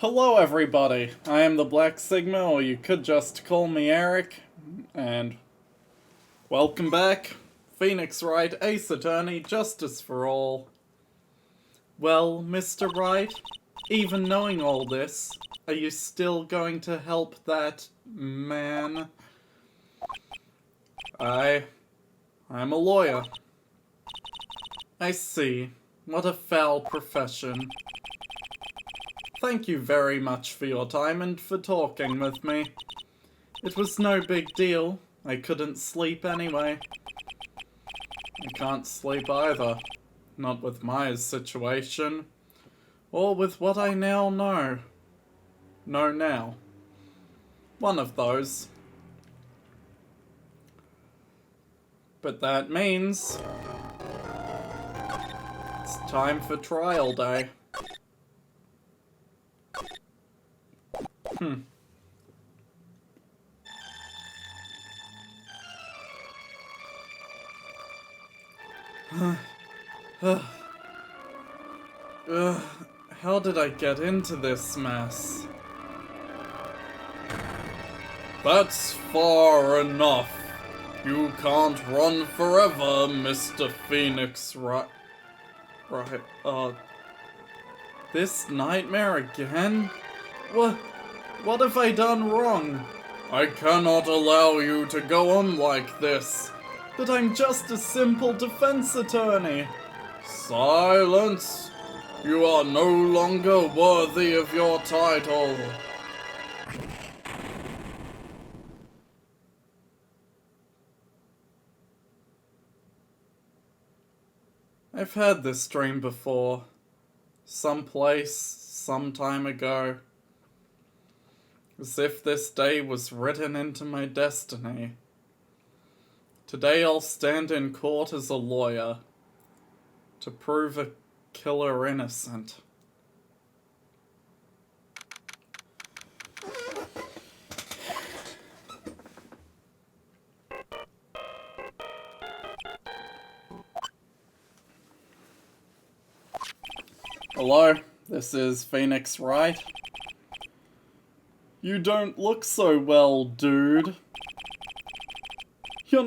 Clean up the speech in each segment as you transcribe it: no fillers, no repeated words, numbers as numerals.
Hello everybody, I am the Black Sigma, or you could just call me Eric, and welcome back. Phoenix Wright, Ace Attorney, Justice for All. Well, Mr. Wright, even knowing all this, are you still going to help that man? I'm a lawyer. I see. What a foul profession. Thank you very much for your time and for talking with me. It was no big deal. I couldn't sleep anyway. I can't sleep either. Not with Maya's situation. Or with what I now know. Know now. One of those. But that means it's time for trial day. How did I get into this mess? That's far enough. You can't run forever, Mr. Phoenix Wright. This nightmare again? What have I done wrong? I cannot allow you to go on like this. But I'm just a simple defense attorney. Silence! You are no longer worthy of your title. I've had this dream before. Someplace, some time ago. As if this day was written into my destiny. Today I'll stand in court as a lawyer to prove a killer innocent. Hello, this is Phoenix Wright. You don't look so well, dude. You're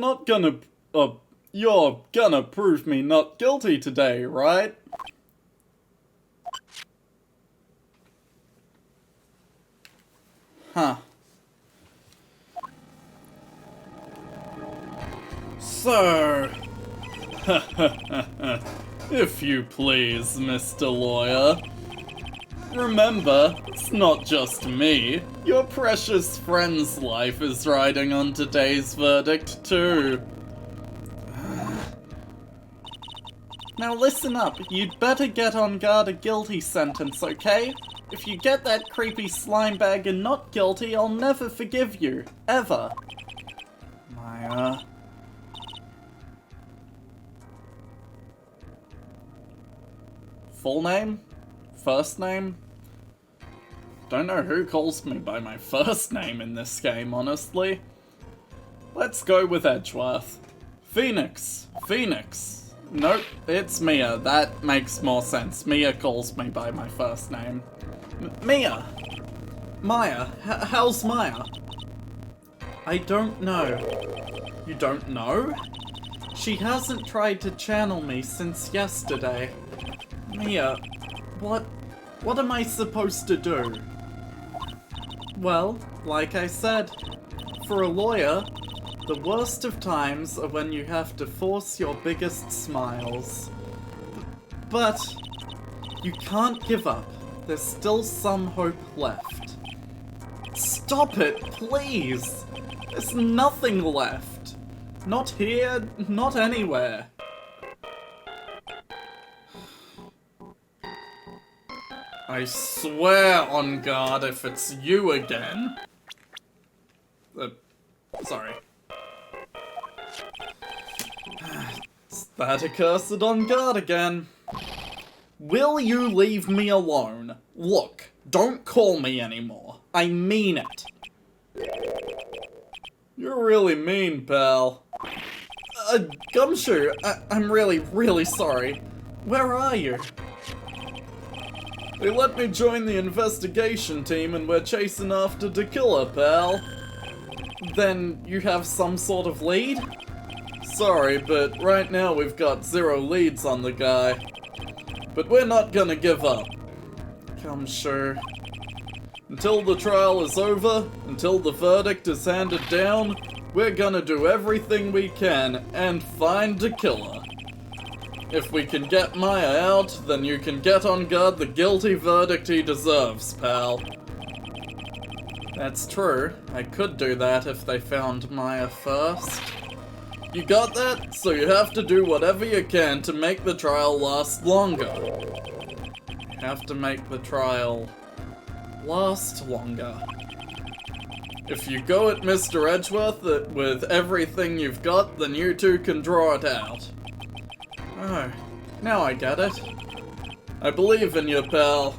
gonna prove me not guilty today, right? Huh. So... if you please, Mr. Lawyer. Remember, it's not just me. Your precious friend's life is riding on today's verdict, too. Now listen up, you'd better get Engarde a guilty sentence, okay? If you get that creepy slime bag and not guilty, I'll never forgive you. Ever. Maya... Full name? First name? Don't know who calls me by my first name in this game, honestly. Let's go with Edgeworth. Phoenix. Nope, it's Mia. That makes more sense. Mia calls me by my first name. Mia! Maya. How's Maya? I don't know. You don't know? She hasn't tried to channel me since yesterday. Mia, what am I supposed to do? Well, like I said, for a lawyer, the worst of times are when you have to force your biggest smiles. But you can't give up. There's still some hope left. Stop it, please! There's nothing left. Not here, not anywhere. I swear on God, if it's you again. Sorry. It's that accursed Engarde again. Will you leave me alone? Look, don't call me anymore. I mean it. You're really mean, pal. Gumshoe, I'm really sorry. Where are you? They let me join the investigation team and we're chasing after the killer, pal. Then you have some sort of lead? Sorry, but right now we've got 0 leads on the guy. But we're not gonna give up. Come sure. Until the trial is over, until the verdict is handed down, we're gonna do everything we can and find the killer. If we can get Maya out, then you can get Engarde the guilty verdict he deserves, pal. That's true. I could do that if they found Maya first. You got that? So you have to do whatever you can to make the trial last longer. You have to make the trial last longer. If you go at Mr. Edgeworth with everything you've got, then you two can draw it out. Oh, now I get it. I believe in you, pal.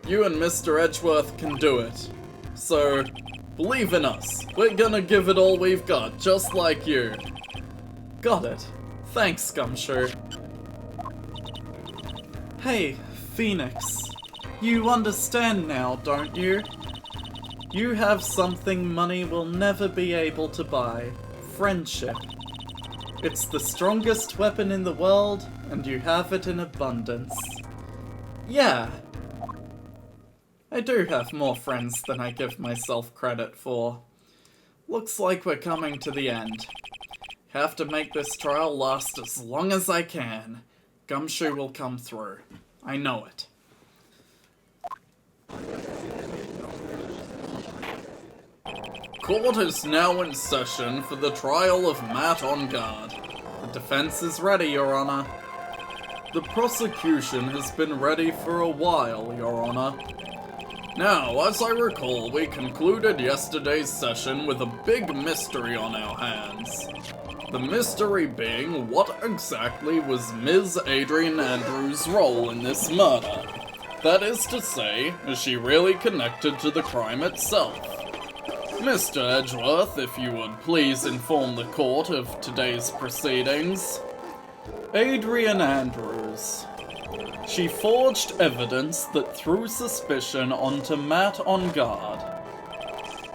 You and Mr. Edgeworth can do it. So, believe in us. We're gonna give it all we've got, just like you. Got it. Thanks, Gumshoe. Hey, Phoenix. You understand now, don't you? You have something money will never be able to buy. Friendship. It's the strongest weapon in the world, and you have it in abundance. Yeah. I do have more friends than I give myself credit for. Looks like we're coming to the end. Have to make this trial last as long as I can. Gumshoe will come through. I know it. Court is now in session for the trial of Matt Engarde. The defense is ready, Your Honor. The prosecution has been ready for a while, Your Honor. Now, as I recall, we concluded yesterday's session with a big mystery on our hands. The mystery being, what exactly was Ms. Adrian Andrews' role in this murder? That is to say, is she really connected to the crime itself? Mr. Edgeworth, if you would please inform the court of today's proceedings. Adrian Andrews. She forged evidence that threw suspicion onto Matt Engarde,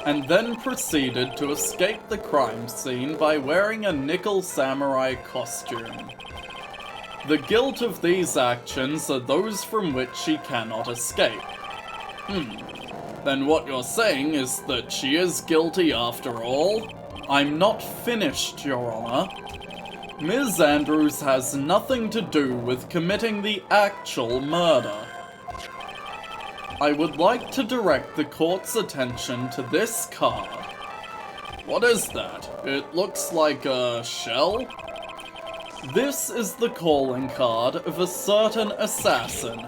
and then proceeded to escape the crime scene by wearing a nickel samurai costume. The guilt of these actions are those from which she cannot escape. Then what you're saying is that she is guilty after all? I'm not finished, Your Honor. Ms. Andrews has nothing to do with committing the actual murder. I would like to direct the court's attention to this card. What is that? It looks like a shell? This is the calling card of a certain assassin.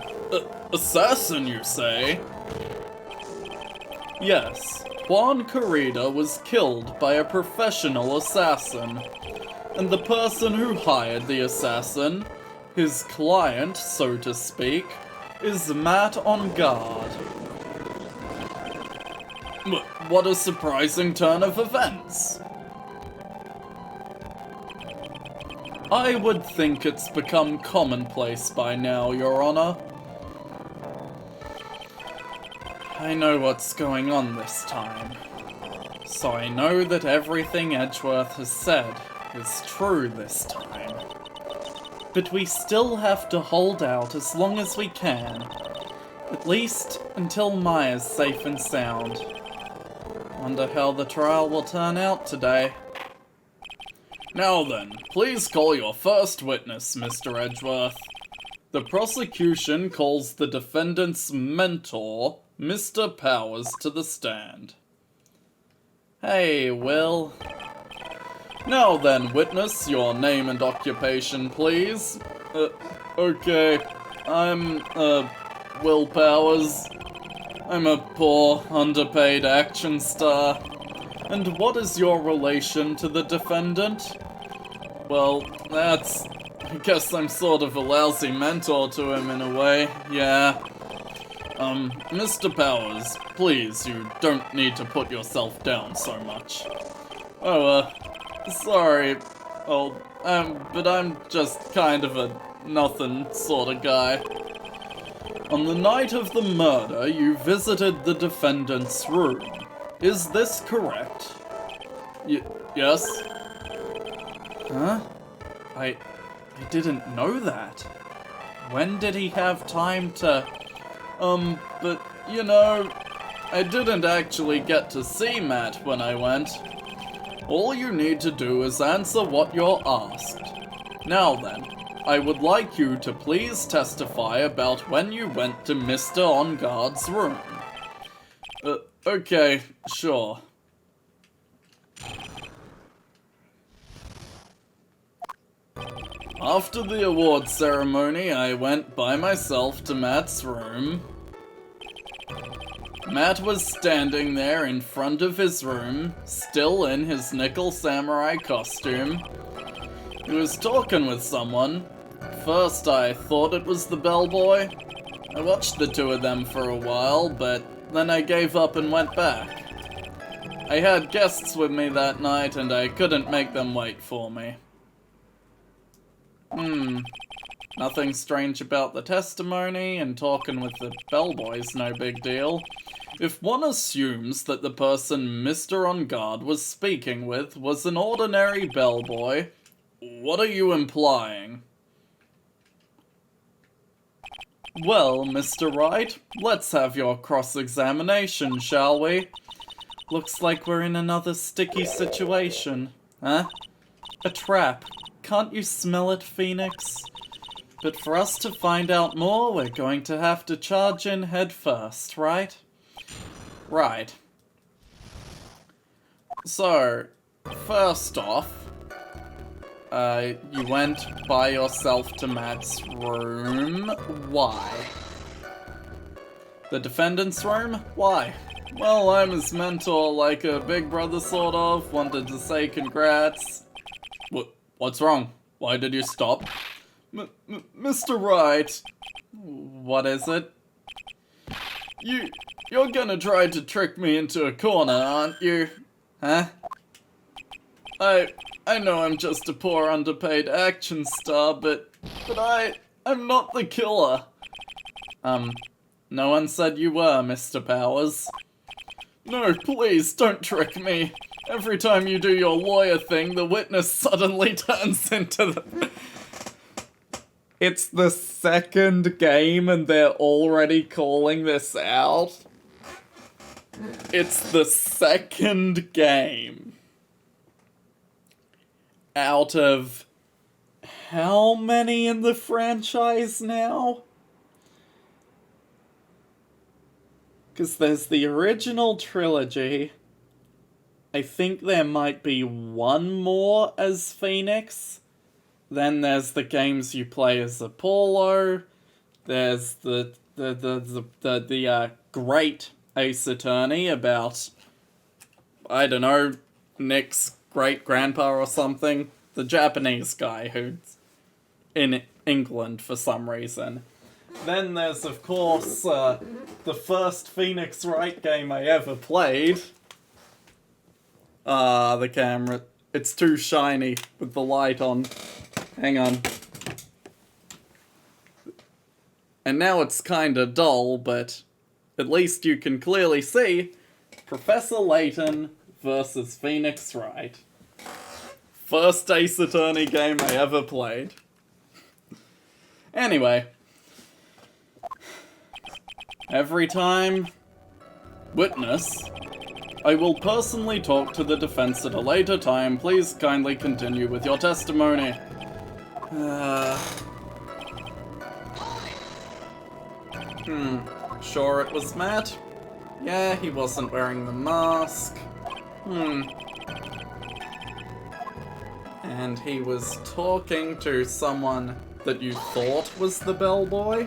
Assassin, you say? Yes, Juan Corrida was killed by a professional assassin. And the person who hired the assassin, his client, so to speak, is Matt Engarde. What a surprising turn of events. I would think it's become commonplace by now, Your Honor. I know what's going on this time. So I know that everything Edgeworth has said is true this time. But we still have to hold out as long as we can. At least until Maya's safe and sound. Wonder how the trial will turn out today. Now then, please call your first witness, Mr. Edgeworth. The prosecution calls the defendant's mentor, Mr. Powers, to the stand. Hey, Will. Now then, witness, your name and occupation, please. Okay. I'm, Will Powers. I'm a poor, underpaid action star. And what is your relation to the defendant? Well, I guess I'm sort of a lousy mentor to him in a way, yeah. Mr. Powers, please, you don't need to put yourself down so much. Oh, sorry. Oh, but I'm just kind of a nothing sort of guy. On the night of the murder, you visited the defendant's room. Is this correct? Yes? Huh? I didn't know that. When did he have time to... but, you know, I didn't actually get to see Matt when I went. All you need to do is answer what you're asked. Now then, I would like you to please testify about when you went to Mr. Engarde's room. Okay, sure. After the award ceremony, I went by myself to Matt's room. Matt was standing there in front of his room, still in his nickel samurai costume. He was talking with someone. First I thought it was the bellboy. I watched the two of them for a while, but then I gave up and went back. I had guests with me that night and I couldn't make them wait for me. Nothing strange about the testimony, and talking with the bellboy's no big deal. If one assumes that the person Mr. Engarde was speaking with was an ordinary bellboy, what are you implying? Well, Mr. Wright, let's have your cross-examination, shall we? Looks like we're in another sticky situation. Huh? A trap. Can't you smell it, Phoenix? But for us to find out more, we're going to have to charge in head first, right? Right. So, first off, you went by yourself to Matt's room. Why? The defendant's room? Why? Well, I'm his mentor, like a big brother sort of. Wanted to say congrats. What's wrong? Why did you stop? Mr. Wright. What is it? You're gonna try to trick me into a corner, aren't you? Huh? I know I'm just a poor underpaid action star, but I'm not the killer. No one said you were, Mr. Powers. No, please, don't trick me. Every time you do your lawyer thing, the witness suddenly turns into the... It's the second game and they're already calling this out. It's the second game. Out of how many in the franchise now? Because there's the original trilogy. I think there might be one more as Phoenix. Then there's the games you play as Apollo. There's the great Ace Attorney about, I don't know, Nick's great-grandpa or something. The Japanese guy who's in England for some reason. Then there's, of course, the first Phoenix Wright game I ever played. The camera. It's too shiny with the light on. Hang on. And now it's kinda dull, but at least you can clearly see Professor Layton versus Phoenix Wright. First Ace Attorney game I ever played. Anyway. Every time. Witness. I will personally talk to the defense at a later time. Please kindly continue with your testimony. Sure it was Matt? Yeah, he wasn't wearing the mask. And he was talking to someone that you thought was the bellboy?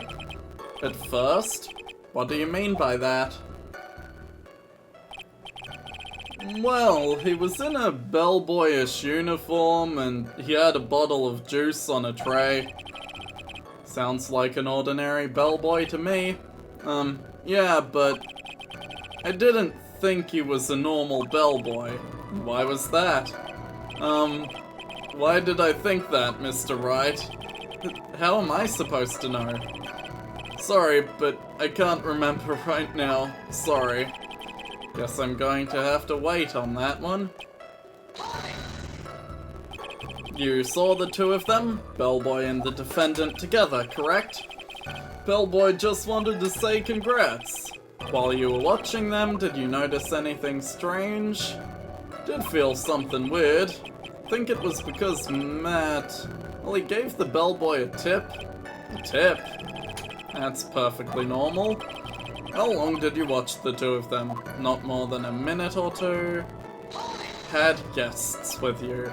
At first? What do you mean by that? Well, he was in a bellboyish uniform and he had a bottle of juice on a tray. Sounds like an ordinary bellboy to me. Yeah, but I didn't think he was a normal bellboy. Why was that? Why did I think that, Mr. Wright? How am I supposed to know? Sorry, but I can't remember right now. Sorry. Guess I'm going to have to wait on that one. You saw the two of them, Bellboy and the defendant together, correct? Bellboy just wanted to say congrats. While you were watching them, did you notice anything strange? Did feel something weird. Think it was because Matt... Well, he gave the bellboy a tip. A tip? That's perfectly normal. How long did you watch the two of them? Not more than a minute or two? Had guests with you.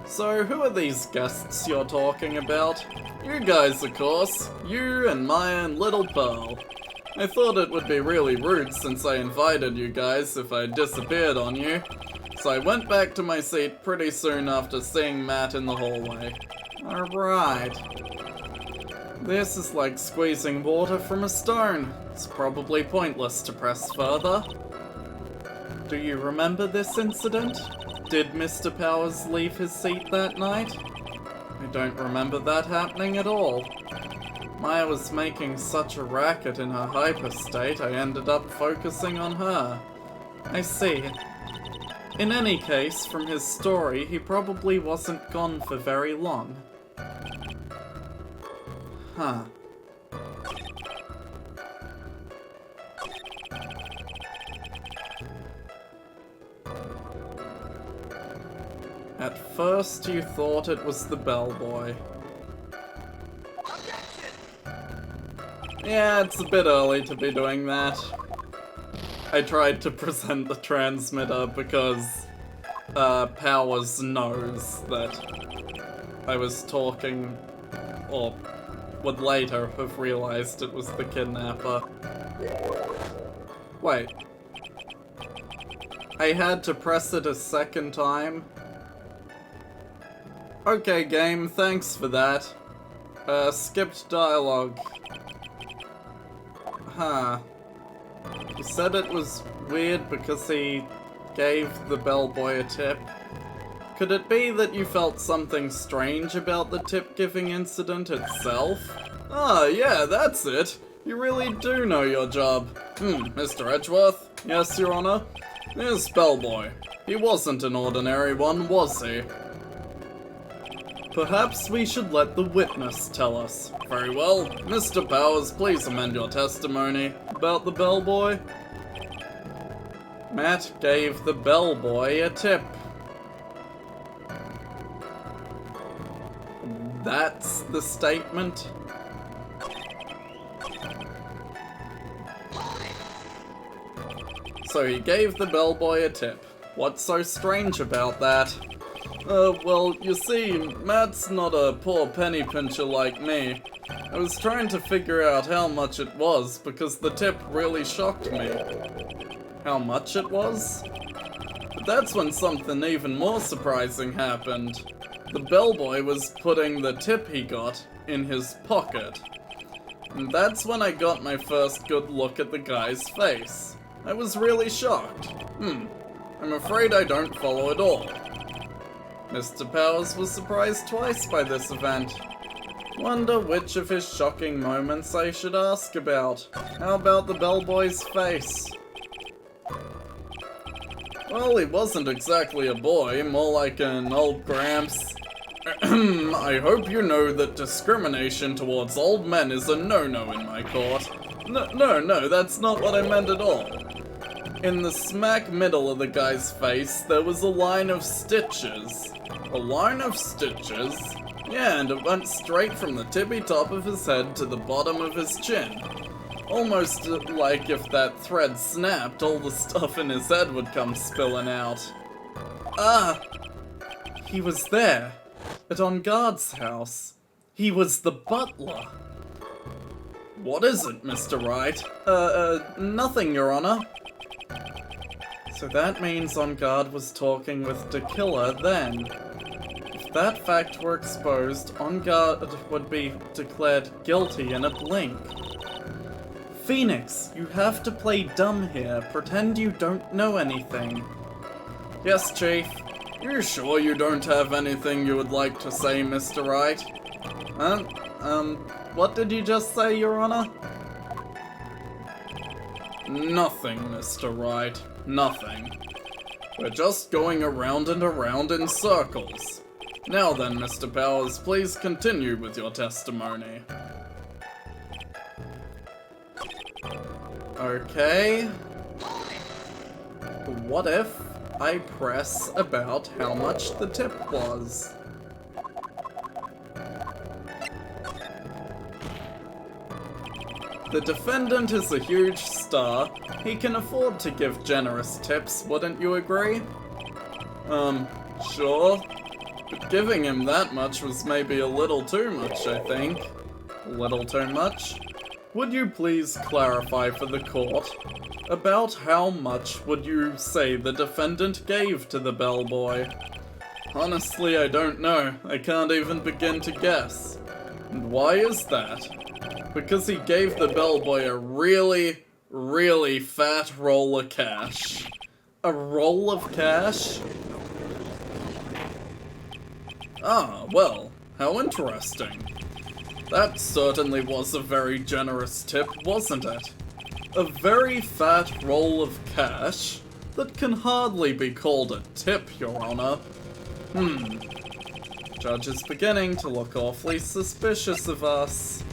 So, who are these guests you're talking about? You guys, of course. You and Maya and Little Pearl. I thought it would be really rude since I invited you guys if I disappeared on you. So I went back to my seat pretty soon after seeing Matt in the hallway. Alright. This is like squeezing water from a stone. It's probably pointless to press further. Do you remember this incident? Did Mr. Powers leave his seat that night? I don't remember that happening at all. Maya was making such a racket in her hyper state, I ended up focusing on her. I see. In any case, from his story, he probably wasn't gone for very long. Huh. At first, you thought it was the bellboy. Yeah, it's a bit early to be doing that. I tried to present the transmitter because Powers knows that I was talking, or would later have realized it was the kidnapper. Wait. I had to press it a second time? Okay, game, thanks for that. Skipped dialogue. Huh. You said it was weird because he gave the bellboy a tip. Could it be that you felt something strange about the tip-giving incident itself? Ah, yeah, that's it. You really do know your job. Mr. Edgeworth? Yes, Your Honor? This bellboy. He wasn't an ordinary one, was he? Perhaps we should let the witness tell us. Very well. Mr. Powers, please amend your testimony. About the bellboy? Matt gave the bellboy a tip. That's the statement? So he gave the bellboy a tip. What's so strange about that? Well, you see, Matt's not a poor penny pincher like me. I was trying to figure out how much it was because the tip really shocked me. How much it was? But that's when something even more surprising happened. The bellboy was putting the tip he got in his pocket. And that's when I got my first good look at the guy's face. I was really shocked. I'm afraid I don't follow at all. Mr. Powers was surprised twice by this event. Wonder which of his shocking moments I should ask about. How about the bellboy's face? Well, he wasn't exactly a boy, more like an old gramps. I hope you know that discrimination towards old men is a no-no in my court. No, that's not what I meant at all. In the smack middle of the guy's face, there was a line of stitches. A line of stitches? Yeah, and it went straight from the tippy top of his head to the bottom of his chin. Almost like if that thread snapped, all the stuff in his head would come spilling out. Ah! He was there. At Engarde's house. He was the butler. What is it, Mr. Wright? Nothing, Your Honor. So that means Engarde was talking with the killer then. If that fact were exposed, Engarde would be declared guilty in a blink. Phoenix, you have to play dumb here. Pretend you don't know anything. Yes, Chief. You sure you don't have anything you would like to say, Mr. Wright? What did you just say, Your Honor? Nothing, Mr. Wright. Nothing. We're just going around and around in circles. Now then, Mr. Powers, please continue with your testimony. Okay. What if I press about how much the tip was? The defendant is a huge star. He can afford to give generous tips, wouldn't you agree? Sure. But giving him that much was maybe a little too much, I think. A little too much? Would you please clarify for the court about how much would you say the defendant gave to the bellboy? Honestly, I don't know. I can't even begin to guess. And why is that? Because he gave the bellboy a really, really fat roll of cash. A roll of cash? Ah, well, how interesting. That certainly was a very generous tip, wasn't it? A very fat roll of cash that can hardly be called a tip, Your Honor. Judge is beginning to look awfully suspicious of us.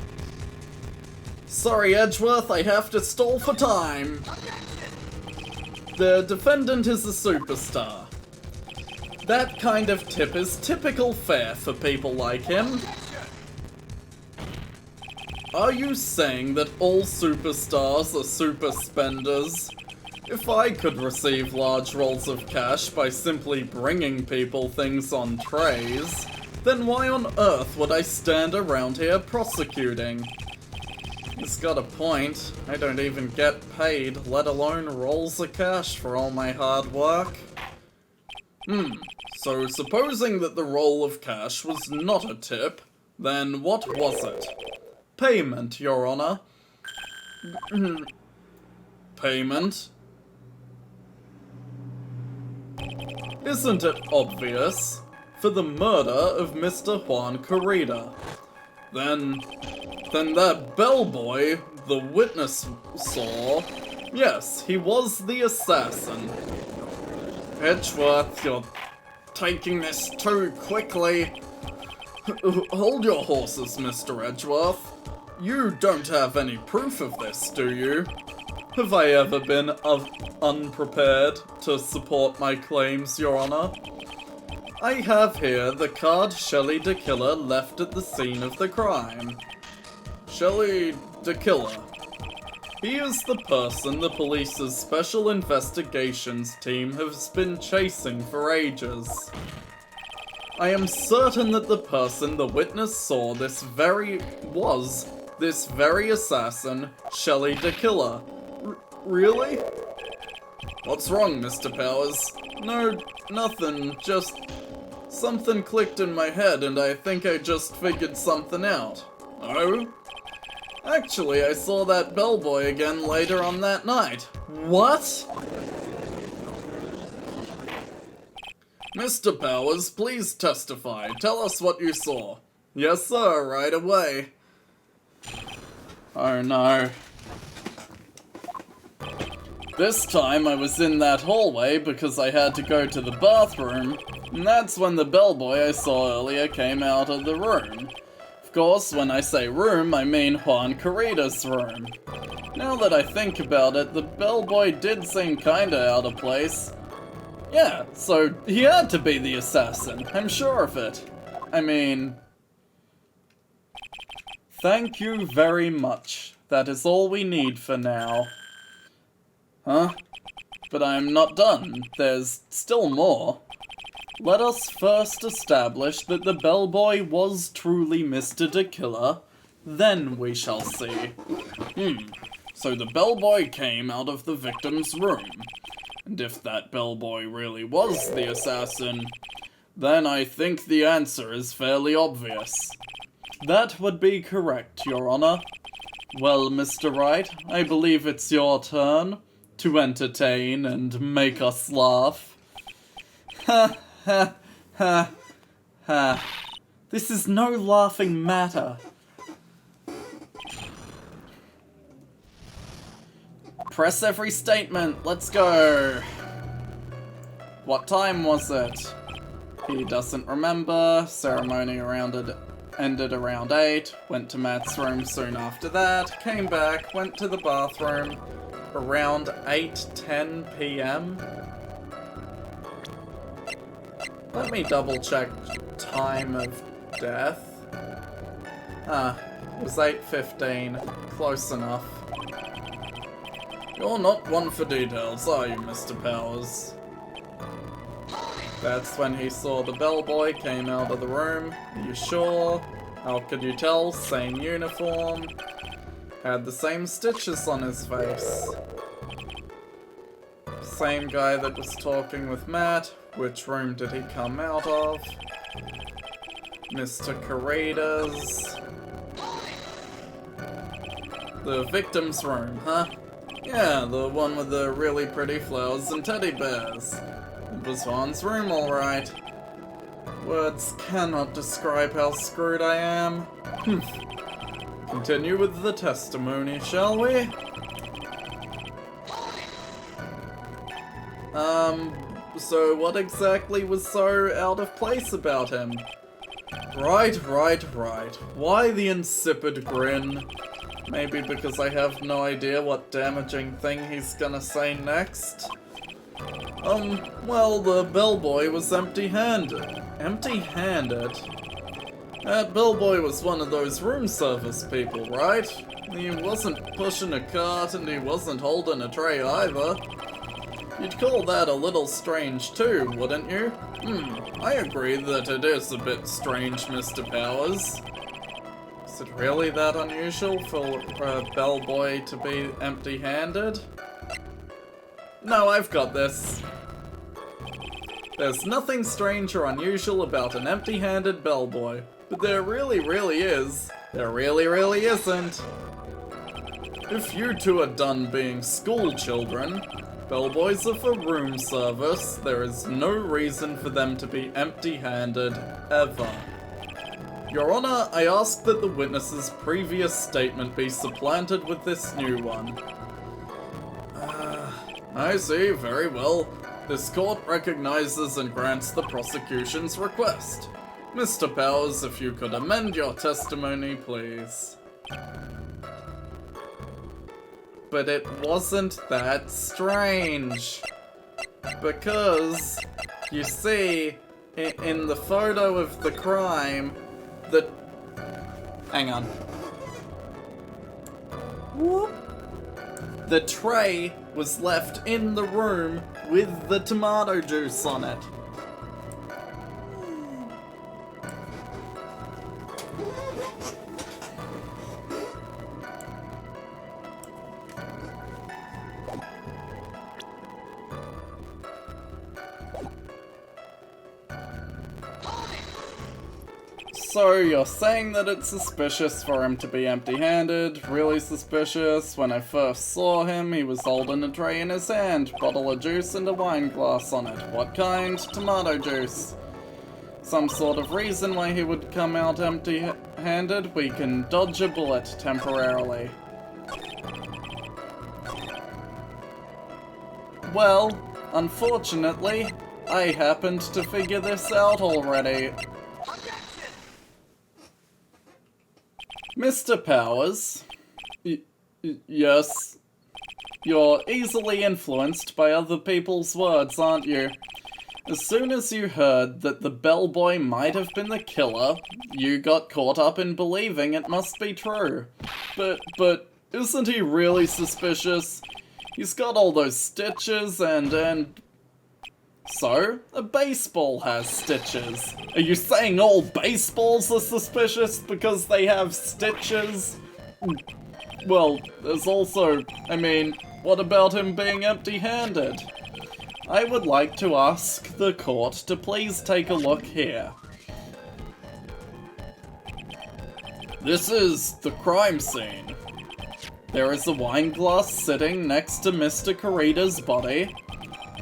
Sorry, Edgeworth, I have to stall for time. The defendant is a superstar. That kind of tip is typical fare for people like him. Are you saying that all superstars are super spenders? If I could receive large rolls of cash by simply bringing people things on trays, then why on earth would I stand around here prosecuting? He's got a point. I don't even get paid, let alone rolls of cash for all my hard work. So supposing that the roll of cash was not a tip, then what was it? Payment, Your Honor. Payment? Isn't it obvious? For the murder of Mr. Juan Corrida. Then that bellboy the witness saw, yes, he was the assassin. Edgeworth, you're taking this too quickly. Hold your horses, Mr. Edgeworth. You don't have any proof of this, do you? Have I ever been unprepared to support my claims, Your Honor? I have here the card Shelley the Killer left at the scene of the crime. Shelley the Killer. He is the person the police's special investigations team has been chasing for ages. I am certain that the person the witness saw was this very assassin, Shelley the Killer. Really? What's wrong, Mr. Powers? No, nothing, just something clicked in my head and I think I just figured something out. Oh? Actually, I saw that bellboy again later on that night. What? Mr. Powers, please testify. Tell us what you saw. Yes, sir, right away. Oh no. This time I was in that hallway because I had to go to the bathroom, and that's when the bellboy I saw earlier came out of the room. Of course, when I say room, I mean Juan Corrida's room. Now that I think about it, the bellboy did seem kinda out of place. Yeah, so he had to be the assassin, I'm sure of it. I mean... Thank you very much. That is all we need for now. Huh? But I'm not done. There's still more. Let us first establish that the bellboy was truly Mr. the Killer, then we shall see. So the bellboy came out of the victim's room. And if that bellboy really was the assassin, then I think the answer is fairly obvious. That would be correct, Your Honor. Well, Mr. Wright, I believe it's your turn to entertain and make us laugh. Ha ha ha ha. This is no laughing matter. press every statement. Let's go. What time was it? He doesn't remember. Ceremony ended around 8. Went to Matt's room soon after that. Came back, went to the bathroom around 8:10 p.m. Let me double check time of death. It was 8:15. Close enough. You're not one for details, are you, Mr. Powers? That's when he saw the bellboy came out of the room. Are you sure? How could you tell? Same uniform. Had the same stitches on his face. Same guy that was talking with Matt. Which room did he come out of? Mr. Corrida's. The victim's room, huh? Yeah, the one with the really pretty flowers and teddy bears. It was Vaughn's room, alright. Words cannot describe how screwed I am. Continue with the testimony, shall we? So what exactly was so out of place about him? Right. Why the insipid grin? Maybe because I have no idea what damaging thing he's gonna say next? Well, the bellboy was empty-handed. Empty-handed? That bellboy was one of those room service people, right? He wasn't pushing a cart and he wasn't holding a tray either. You'd call that a little strange too, wouldn't you? I agree that it is a bit strange, Mr. Powers. Is it really that unusual for a bellboy to be empty-handed? No, I've got this. There's nothing strange or unusual about an empty-handed bellboy, but there really is. There really isn't. If you two are done being school children, bellboys are for room service. There is no reason for them to be empty-handed, ever. Your Honor, I ask that the witness's previous statement be supplanted with this new one. I see, very well. This court recognizes and grants the prosecution's request. Mr. Powers, if you could amend your testimony, please. But it wasn't that strange. Because, you see, in the photo of the crime, hang on. Whoop. The tray was left in the room with the tomato juice on it. So you're saying that it's suspicious for him to be empty-handed? Really suspicious? When I first saw him, he was holding a tray in his hand, bottle of juice and a wine glass on it. What kind? Tomato juice. Some sort of reason why he would come out empty-handed? We can dodge a bullet temporarily. Well, unfortunately, I happened to figure this out already. Mr. Powers, yes, you're easily influenced by other people's words, aren't you? As soon as you heard that the bellboy might have been the killer, you got caught up in believing it must be true. But isn't he really suspicious? He's got all those stitches and... So, a baseball has stitches. Are you saying all baseballs are suspicious because they have stitches? Well, there's also, what about him being empty-handed? I would like to ask the court to please take a look here. This is the crime scene. There is a wine glass sitting next to Mr. Corrida's body.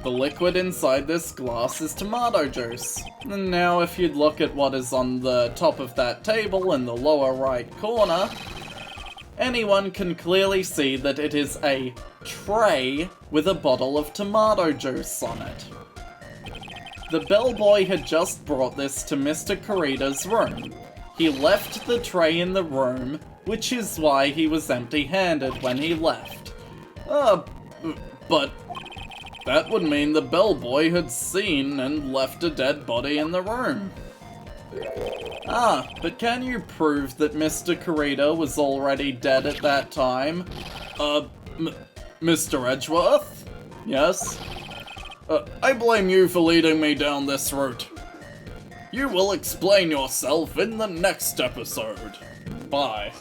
The liquid inside this glass is tomato juice. And now if you'd look at what is on the top of that table in the lower right corner, anyone can clearly see that it is a tray with a bottle of tomato juice on it. The bellboy had just brought this to Mr. Corrida's room. He left the tray in the room, which is why he was empty-handed when he left. But that would mean the bellboy had seen and left a dead body in the room. But can you prove that Mr. Corrida was already dead at that time? Mr. Edgeworth? Yes? I blame you for leading me down this route. You will explain yourself in the next episode. Bye.